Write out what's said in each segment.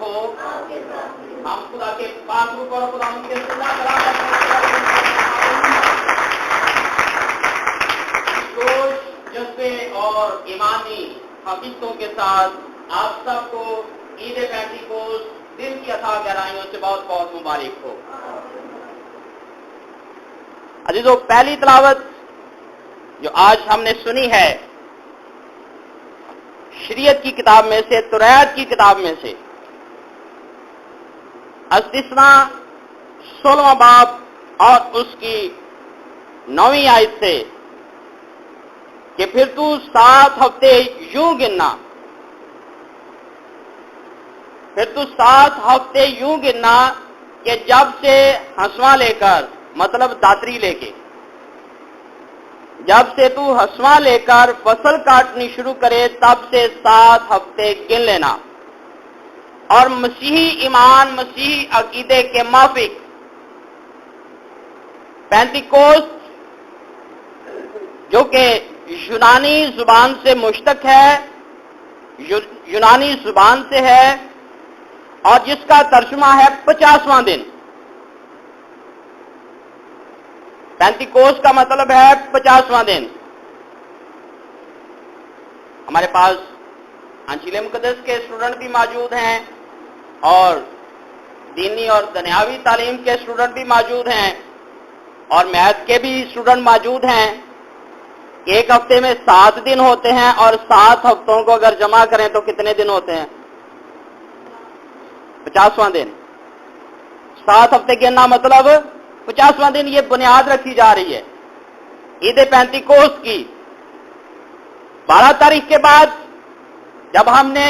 ہو ہم خدا کے پاک روح اور خدا ان کے سنا جذبے اور ایمانی حقیقتوں کے ساتھ آپ سب کو عید پینتیکوست دل کی اتھاہ گہرائیوں سے بہت بہت مبارک ہو۔ عزیزو، پہلی تلاوت جو آج ہم نے سنی ہے شریعت کی کتاب میں سے، توریت کی کتاب میں سے، استثنا 16واں باب اور اس کی 9ویں آیت سے کہ پھر تو 7 ہفتے یوں گننا، پھر تو 7 ہفتے یوں گننا کہ جب سے ہسواں لے کر، مطلب داتری لے کے، جب سے تو ہسواں لے کر فصل کاٹنی شروع کرے تب سے 7 ہفتے گن لینا، اور مسیحی ایمان، مسیحی عقیدے کے موافق پینتیکوست جو کہ یونانی زبان سے مشتق ہے، یونانی زبان سے ہے، اور جس کا ترجمہ ہے 50واں دن۔ پینتیکوست کا مطلب ہے 50واں دن۔ ہمارے پاس انجیل مقدس کے اسٹوڈنٹ بھی موجود ہیں اور دینی اور دنیاوی تعلیم کے اسٹوڈنٹ بھی موجود ہیں اور میتھ کے بھی اسٹوڈنٹ موجود ہیں۔ ایک ہفتے میں 7 دن ہوتے ہیں اور 7 ہفتوں کو اگر جمع کریں تو کتنے دن ہوتے ہیں؟ 50واں دن۔ 7 ہفتے گننا مطلب 50واں دن، یہ بنیاد رکھی جا رہی ہے عید پینتیکوست کی۔ 12 تاریخ کے بعد جب ہم نے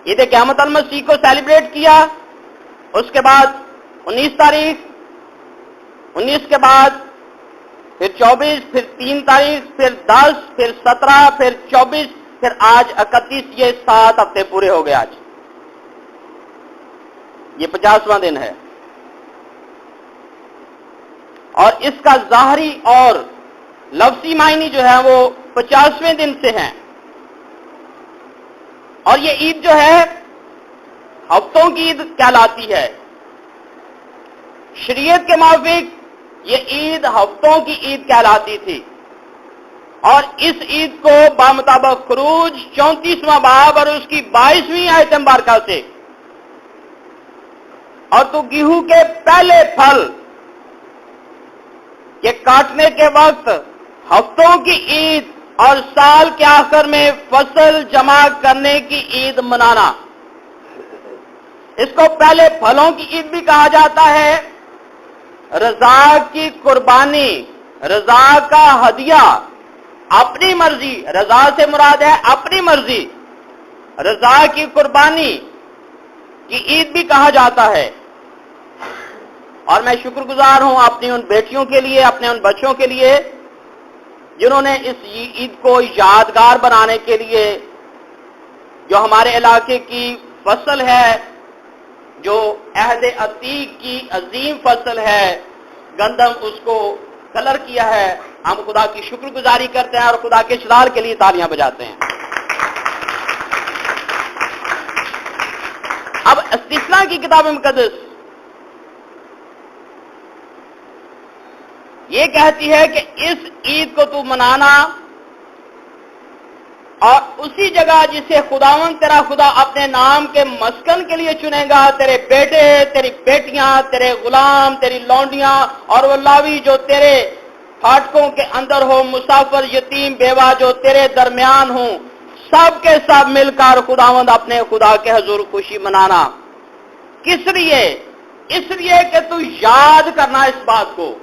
عید قیامت المسیح کو سیلیبریٹ کیا، اس کے بعد 19 تاریخ، 19 کے بعد پھر 24، پھر 3 تاریخ، پھر 10، پھر 17، پھر 24، پھر آج 31، یہ 7 ہفتے پورے ہو گئے آج۔ یہ 50واں دن ہے اور اس کا ظاہری اور لفظی معنی جو ہے وہ 50ویں دن سے ہیں، اور یہ عید جو ہے ہفتوں کی عید کہلاتی ہے۔ شریعت کے موافق یہ عید ہفتوں کی عید کہلاتی تھی، اور اس عید کو بمطابق خروج 34واں باب اور اس کی 22ویں آیت مبارکہ سے اور تو گیہوں کے پہلے پھل کہ کاٹنے کے وقت ہفتوں کی عید اور سال کے آخر میں فصل جمع کرنے کی عید منانا، اس کو پہلے پھلوں کی عید بھی کہا جاتا ہے۔ رضا کی قربانی، رضا کا ہدیہ، اپنی مرضی، رضا سے مراد ہے اپنی مرضی، رضا کی قربانی کی عید بھی کہا جاتا ہے۔ اور میں شکر گزار ہوں اپنی ان بیٹیوں کے لیے، اپنے ان بچوں کے لیے جنہوں نے اس عید کو یادگار بنانے کے لیے، جو ہمارے علاقے کی فصل ہے، جو عہد عتیق کی عظیم فصل ہے گندم، اس کو کلر کیا ہے۔ ہم خدا کی شکر گزاری کرتے ہیں اور خدا کے جلال کے لیے تالیاں بجاتے ہیں۔ اب استثنا کی کتاب مقدس یہ کہتی ہے کہ اس عید کو تو منانا، اور اسی جگہ جسے خداوند تیرا خدا اپنے نام کے مسکن کے لیے چنے گا، تیرے بیٹے، تیری بیٹیاں، تیرے غلام، تیری لونڈیاں اور وہ لاوی جو تیرے پھاٹکوں کے اندر ہو، مسافر، یتیم، بیوہ جو تیرے درمیان ہوں، سب کے سب مل کر خداوند اپنے خدا کے حضور خوشی منانا۔ کس لیے؟ اس لیے کہ تو یاد کرنا اس بات کو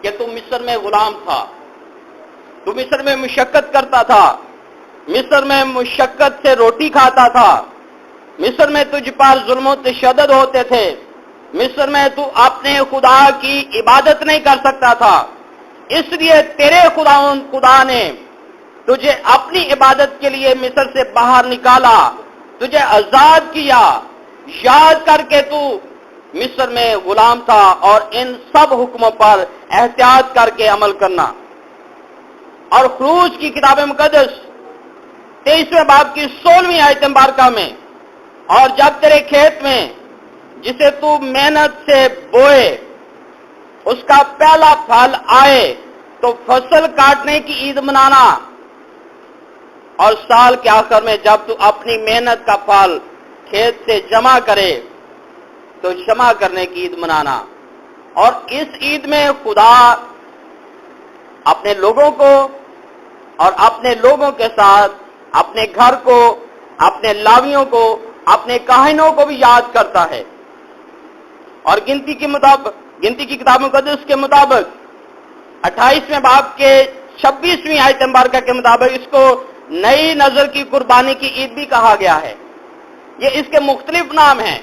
کہ تو مصر میں غلام تھا، تو مصر میں مشقت کرتا تھا، مصر میں مشقت سے روٹی کھاتا تھا، مصر میں تجھ پر ظلم و تشدد ہوتے تھے، مصر میں تو اپنے خدا کی عبادت نہیں کر سکتا تھا، اس لیے تیرے خدا نے تجھے اپنی عبادت کے لیے مصر سے باہر نکالا، تجھے آزاد کیا۔ یاد کر کے تو مصر میں غلام تھا، اور ان سب حکموں پر احتیاط کر کے عمل کرنا۔ اور خروج کی کتاب مقدس 23वें बाब की 16वीं आयत मुबारका में, और जब तेरे खेत में जिसे तू मेहनत से बोए उसका पहला फल आए तो फसल काटने की ईद मनाना, और साल के आखिर में जब तू अपनी मेहनत का फल खेत से जमा करे तो जमा करने की ईद मनाना। और इस ईद में खुदा अपने लोगों को और अपने लोगों के साथ अपने घर को, अपने लावियों को, अपने काहिनों को भी याद करता है। और गिनती की किताब मुकद्दस के मुताबिक 28वें बाब के 26वीं आयत मुबारका के मुताबिक इसको नई नजर की कुर्बानी की ईद भी कहा गया है। ये इसके मुख्तलिफ नाम हैं।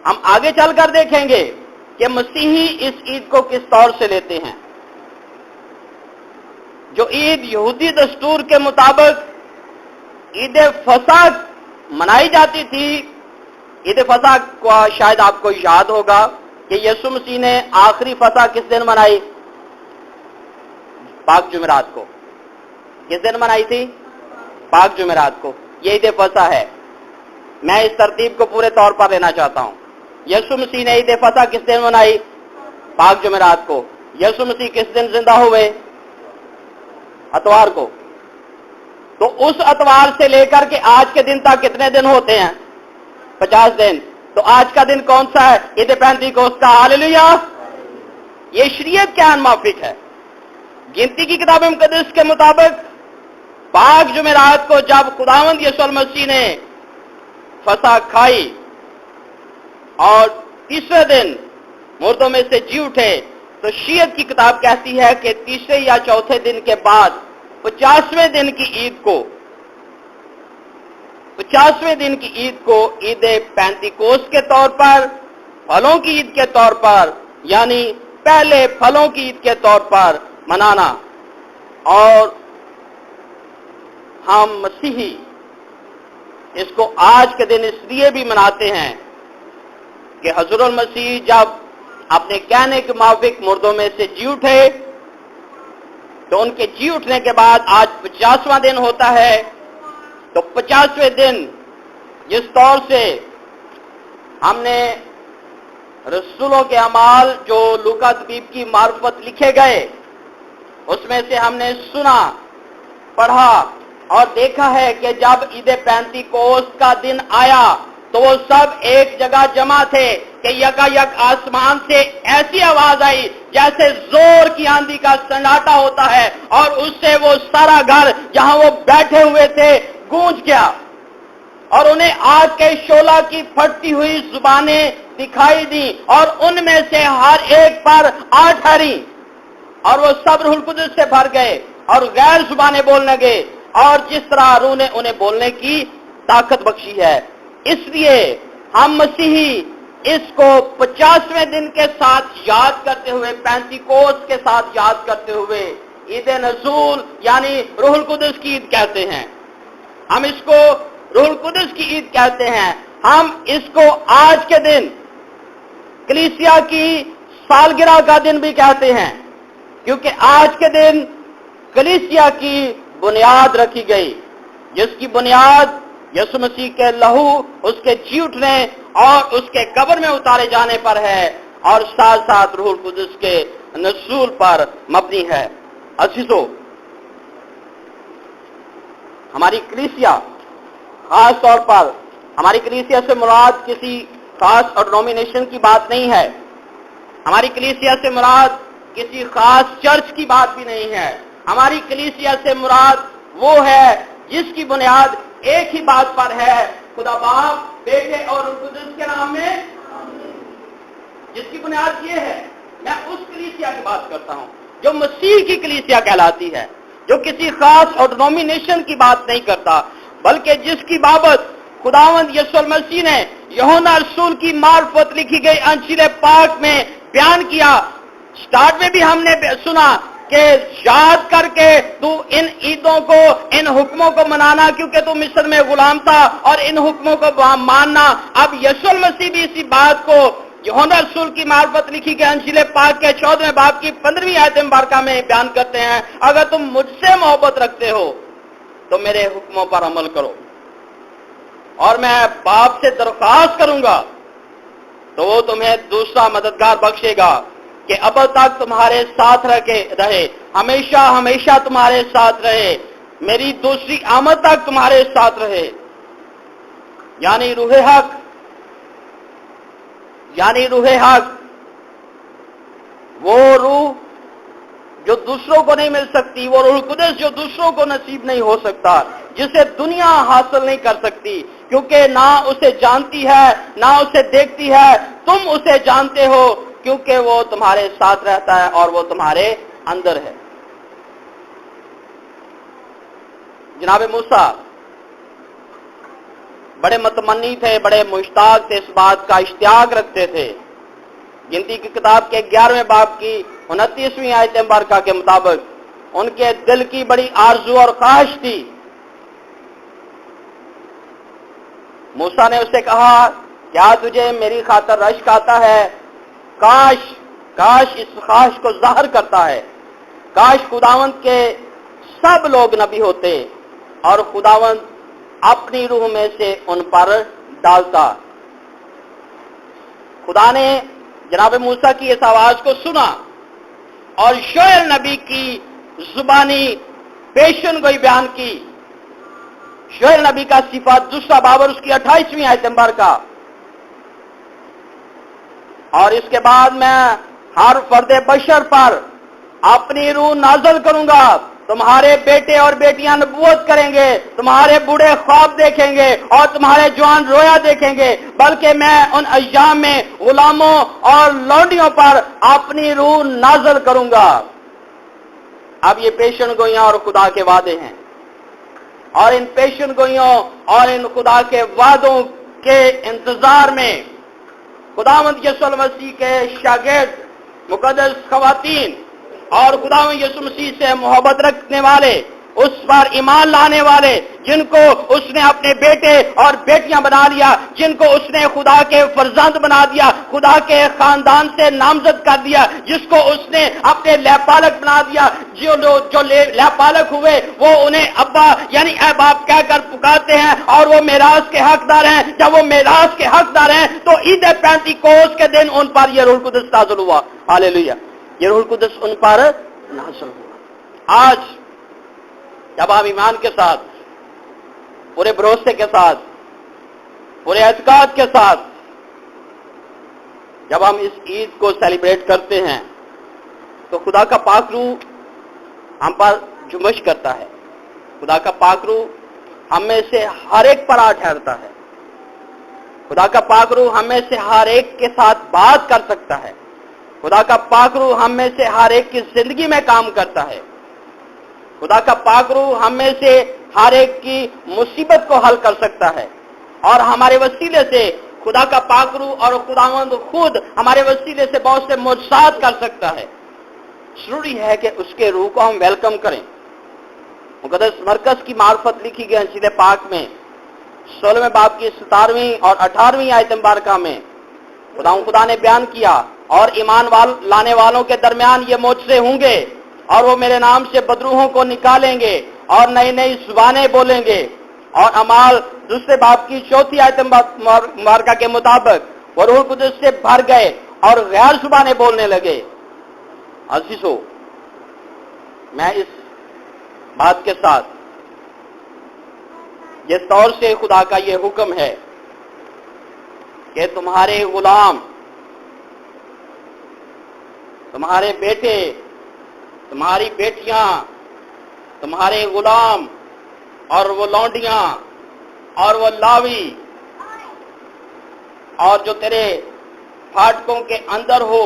हम आगे चलकर देखेंगे कि मसीही इस ईद को किस तौर से लेते हैं। जो ईद यहूदी दस्तूर के मुताबिक ईद फसह मनाई जाती थी, ईद फसह को शायद आपको याद होगा कि यीशु मसीह ने आखिरी फसह किस दिन मनाई? पाक जुमेरात को। किस दिन मनाई थी? पाक जुमेरात को। ये ईद फसह है। मैं इस तरतीब को पूरे तौर पर लेना चाहता हूं। यीशु मसीह ने ईद फसह किस दिन मनाई? पाक जुमेरात को। यीशु मसीह किस दिन जिंदा हुए? इतवार को। तो उस इतवार से लेकर के आज के दिन तक कितने दिन होते हैं? 50 दिन। तो आज का दिन कौन सा है? ईद पेंतीकोस्त का। हालेलुया। ये शरीयत के मुवाफिक है। गिनती की किताब मुकद्दस के मुताबिक पाक जुमेरात को जब खुदावंद यीशु मसीह ने फसह खाई और तीसरे दिन मुर्दों में से जी उठे, तो शरीयत की किताब कहती है कि तीसरे या चौथे दिन के बाद 50वें दिन की ईद को, 50वें दिन की ईद को ईद पेंतीकोस्त के तौर पर, फलों की ईद के तौर पर, यानी पहले फलों की ईद के तौर पर मनाना। और हम मसीही इसको आज के दिन इसलिए भी मनाते हैं कि हजूरुल मसीह जब अपने कहने के मुताबिक मुर्दों में से जी उठे, तो उनके जी उठने के बाद आज 50वां दिन होता है। तो 50वें दिन जिस तौर से हमने रसूलों के अमाल जो लूका तबीब की मार्फत लिखे गए उसमें से हमने सुना, पढ़ा और देखा है कि जब ईद पेंतीकोस्त का दिन आया तो वो सब एक जगह जमा थे कि यकायक आसमान से ऐसी आवाज आई जैसे जोर की आंधी का सन्नाटा होता है, और उससे वो सारा घर जहां वो बैठे हुए थे गूंज गया, और उन्हें आग के शोला की फटती हुई जुबानें दिखाई दी, और उनमें से हर एक पर 8 ठहरी, और वो सब रूहुल कुदस से भर गए और गैर जुबानें बोलने लगे, और जिस तरह रूह ने उन्हें बोलने की ताकत बख्शी है। इसलिए हम मसीही इसको 50वें दिन के साथ याद करते हुए, पेंतीकोस्त के साथ याद करते हुए ईद नज़ूल यानी रूहुल कुदस की ईद कहते हैं। हम इसको रूहुल कुदस की ईद कहते हैं। हम इसको आज के दिन कलीसिया की सालगिरह का दिन भी कहते हैं, क्योंकि आज के दिन कलीसिया की बुनियाद रखी गई, जिसकी बुनियाद यीशु मसीह के लहू, उसके जी उठने और उसके कब्र में उतारे जाने पर है, और साथ साथ रूहुल कुदस के नज़ूल पर मबनी है। अज़ीज़ों, हमारी कलीसिया खास तौर पर, हमारी कलीसिया से मुराद किसी खास डिनोमिनेशन की बात नहीं है। हमारी कलीसिया से मुराद किसी खास चर्च की बात भी नहीं है। हमारी कलीसिया से मुराद वो है जिसकी बुनियाद एक ही बात पर है, खुदा बाप, बेटे और रूह कुदस के नाम में, जिसकी बुनियाद ये है। मैं उस कलीसिया की बात करता हूं जो मसीह की कलीसिया कहलाती है, जो किसी खास और डिनोमिनेशन की बात नहीं करता, बल्कि जिसकी बाबत खुदावंद यीशु मसीह ने यूहन्ना रसूल की मार्फत लिखी गई अंजील पाक में बयान किया। स्टार्ट में भी हमने सुना कि याद करके तू इन ईदों को, इन हुक्मों को मनाना, क्योंकि तू मिस्र में गुलाम था, और इन हुक्मों को मानना। अब यीशु मसीह भी इसी बात को यूहन्ना रसूल की मार्फत लिखी गई अंजील पाक के 14वें बाब की 15वीं आयत मुबारका में बयान करते हैं, अगर तुम मुझसे मोहब्बत रखते हो तो मेरे हुक्मों पर अमल करो, और मैं बाप से दरख्वास्त करूंगा तो वो तुम्हें दूसरा मददगार बख्शेगा कि अब तक तुम्हारे साथ रहे, हमेशा हमेशा तुम्हारे साथ रहे, मेरी दूसरी आमद तक तुम्हारे साथ रहे। यानी रूहे हक, वो रूह जो दूसरों को नहीं मिल सकती, वो रूह कुदस जो दूसरों को नसीब नहीं हो सकता, जिसे दुनिया हासिल नहीं कर सकती, क्योंकि ना उसे जानती है ना उसे देखती है। तुम उसे जानते हो क्योंकि वो तुम्हारे साथ रहता है और वो तुम्हारे अंदर है। जनाब मूसा बड़े मतमन्नी थे, बड़े मुश्ताक थे, इस बात का इश्तियाक रखते थे। गिनती की किताब के 11वें बाब की 29वीं आयत मुबारका के मुताबिक उनके दिल की बड़ी आरज़ू और ख्वाहिश थी। मूसा ने उससे कहा, क्या तुझे मेरी खातर रश्क आता है? काश इस ख्वाहिश को ज़ाहिर करता है। काश खुदावंद के सब लोग नबी होते और खुदावंद अपनी रूह में से उन पर डालता। खुदा ने जनाब मूसा की इस आवाज को सुना और शोएल नबी की जुबानी पेशन गोई बयान की। शोएल नबी का सिफात दूसरा बाब और उसकी 28वीं आयत मुबारका। और इसके बाद मैं हर फर्द बशर पर अपनी रूह नाज़िल करूंगा, तुम्हारे बेटे और बेटियां नबूवत करेंगे, तुम्हारे बूढ़े ख्वाब देखेंगे और तुम्हारे जवान रोया देखेंगे, बल्कि मैं उन अय्याम में गुलामों और लौंडियों पर अपनी रूह नाज़िल करूंगा। अब ये पेशन गोइयां और खुदा के वादे हैं, और इन पेशन गोइयों और इन खुदा के वादों के इंतजार में खुदावंद यीशु मसीह के शागिर्द, मुकद्दस खवातीन और खुदावंद यीशु मसीह से मोहब्बत रखने वाले, उस पर ईमान लाने वाले, जिनको उसने अपने बेटे और बेटियां बना लिया, जिनको उसने खुदा के फर्जंद बना दिया, खुदा के खानदान से नामजद कर दिया, जिसको उसने अपने लहपालक बना दिया, जो लहपालक हुए वो उन्हें अब्बा यानी ऐ बाप कहकर पुकारते हैं और वो मेरास के हकदार हैं। जब वो मेरास के हकदार हैं तो ईद पेंतीकोस के दिन उन पर यह रूह कुदस नाज़िल हुआ। हालेलुया, ये रूह कुदस उन पर नाज़िल हुआ। आज जब हम ईमान के साथ, पूरे भरोसे के साथ, पूरे एतकाद के साथ जब हम इस ईद को सेलिब्रेट करते हैं तो खुदा का पाक रूह हम पर जुम्बिश करता है। खुदा का पाक रूह हम में से हर एक पर आ ठहरता है। खुदा का पाक रूह हम में से हर एक के साथ बात कर सकता है। खुदा का पाक रूह हम में से हर एक की जिंदगी में काम करता है। खुदा का पाक रूह हम में से हर एक की मुसीबत को हल कर सकता है, और हमारे वसीले से खुदा का पाक रूह और खुदावंद खुद हमारे वसीले से बहुत से मुआजिज़ात कर सकता है। जरूरी है कि उसके रूह को हम वेलकम करें। मुकद्दस मरकज की मार्फत लिखी गई अंजील पाक में 16वें बाब की 17वीं और 18वीं आयत मुबारका में खुदा ने बयान किया, और ईमान लाने वालों के दरमियान ये मुआजिज़े होंगे, और वो मेरे नाम से बदरूहों को निकालेंगे और नई नई जुबानें बोलेंगे। और अमाल दूसरे बाब की 4थी आयत मुबारका के मुताबिक वो रूह कुदस से भर गए और गैर जुबानें बोलने लगे। अज़ीज़ों, मैं इस बात के साथ जिस तौर से खुदा का ये हुक्म है कि तुम्हारे गुलाम, तुम्हारे बेटे, तुम्हारी बेटियां, तुम्हारे गुलाम और वो लौंडियां और वो लावी और जो तेरे फाटकों के अंदर हो,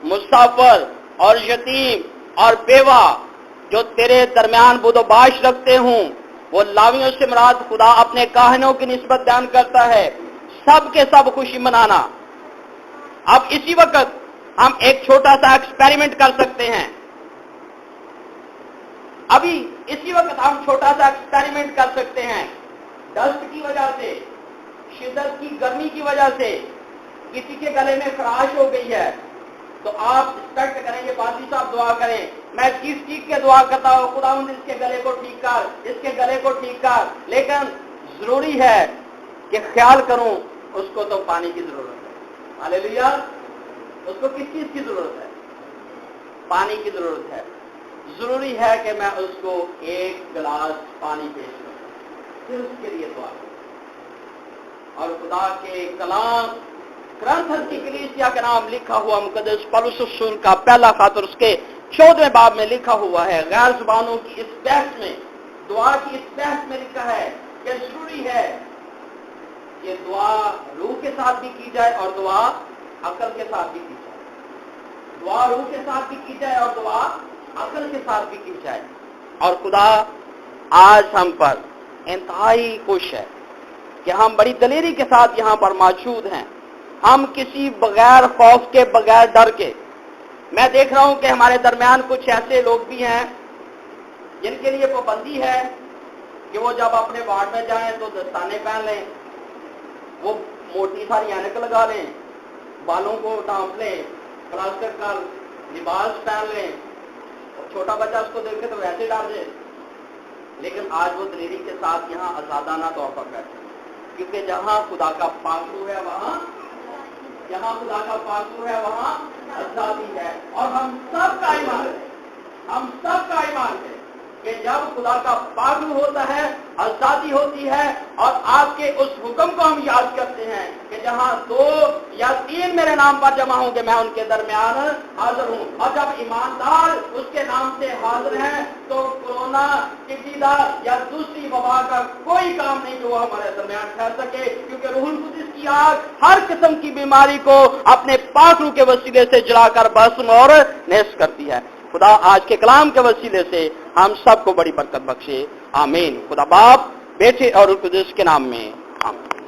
मुसाफिर और यतीम और बेवा जो तेरे दरमियान बुदोबाश रखते हूं, वो लावियों से मुराद खुदा अपने काहनों की निस्बत बयान करता है। सब के सब खुशी मनाना। अब इसी वक्त हम एक छोटा सा एक्सपेरिमेंट कर सकते हैं। अभी इसी वक्त हम छोटा सा एक्सपेरिमेंट कर सकते हैं। डस्ट की वजह से, शिद्दत की गर्मी की वजह से किसी के गले में खराश हो गई है तो आप एक्सपेक्ट करेंगे पादरी साहब दुआ करें, मैं चीख के दुआ करता हूँ खुदावंद इसके गले को ठीक कर, इसके गले को ठीक कर, लेकिन जरूरी है कि ख्याल करूं उसको तो पानी की जरूरत है। हालेलुया। उसको किस चीज की जरूरत है? पानी की जरूरत है। जरूरी है कि मैं उसको एक गिलास पानी पेश करूं, फिर उसके लिए दुआ करूं। और खुदा के कलाम ग्रंथ की कलीसिया के नाम लिखा हुआ मुकद्दस पौलुस रसूल का पहला खत और उसके 14वें बाब में लिखा हुआ है, गैर जुबानों की इस बहस में, दुआ की इस बहस में लिखा है कि जरूरी है कि दुआ रूह के साथ भी की जाए और दुआ अकल के साथ भी की जाए। दुआ रूह के साथ भी की जाए और दुआ अकल के साथ भी की जाए। और खुदा आज हम पर इंतहाई खुश है कि हम बड़ी दलेरी के साथ यहाँ पर मौजूद हैं। हम किसी बगैर खौफ के, बगैर डर के, मैं देख रहा हूं कि हमारे दरमियान कुछ ऐसे लोग भी हैं जिनके लिए पाबंदी है कि वो जब अपने वार्ड में जाएं तो दस्ताने पहन लें, वो मोटी सारी ऐनक लगा लें, बालों को ढांप लें, प्लास्टर का लिबास पहन लें, और छोटा बच्चा उसको देखे तो वैसे डर जाए। लेकिन आज वो दलेरी के साथ यहाँ आजादाना तौर पर बैठे, क्योंकि जहां खुदा का पाकरू है वहां, जहां खुदा का पाकरू है वहां आजादी है। और हम सब का ईमान है, हम सब का ईमान है कि जब खुदा का पाकरू होता है आजादी होती है। और आपके उस हुक्म को हम याद करते हैं कि जहां 2 या 3 मेरे नाम पर जमा होंगे मैं उनके दरमियान हाजिर हूं। और जब ईमानदार उसके नाम से हाजिर हैं तो कोरोना, टिड्डीदा या दूसरी वबा का कोई काम नहीं जो वो हमारे दरमियान ठहर सके, क्योंकि रूहुल कुद्दूस की आग हर किस्म की बीमारी को अपने पाकरू के वसीले से जलाकर भस्म और नेस्त करती है। खुदा आज के कलाम के वसीले से हम सबको बड़ी बरकत बख्शे। आमीन। खुदा बाप, बेटे और रूह कुद्दूस के नाम में आमीन।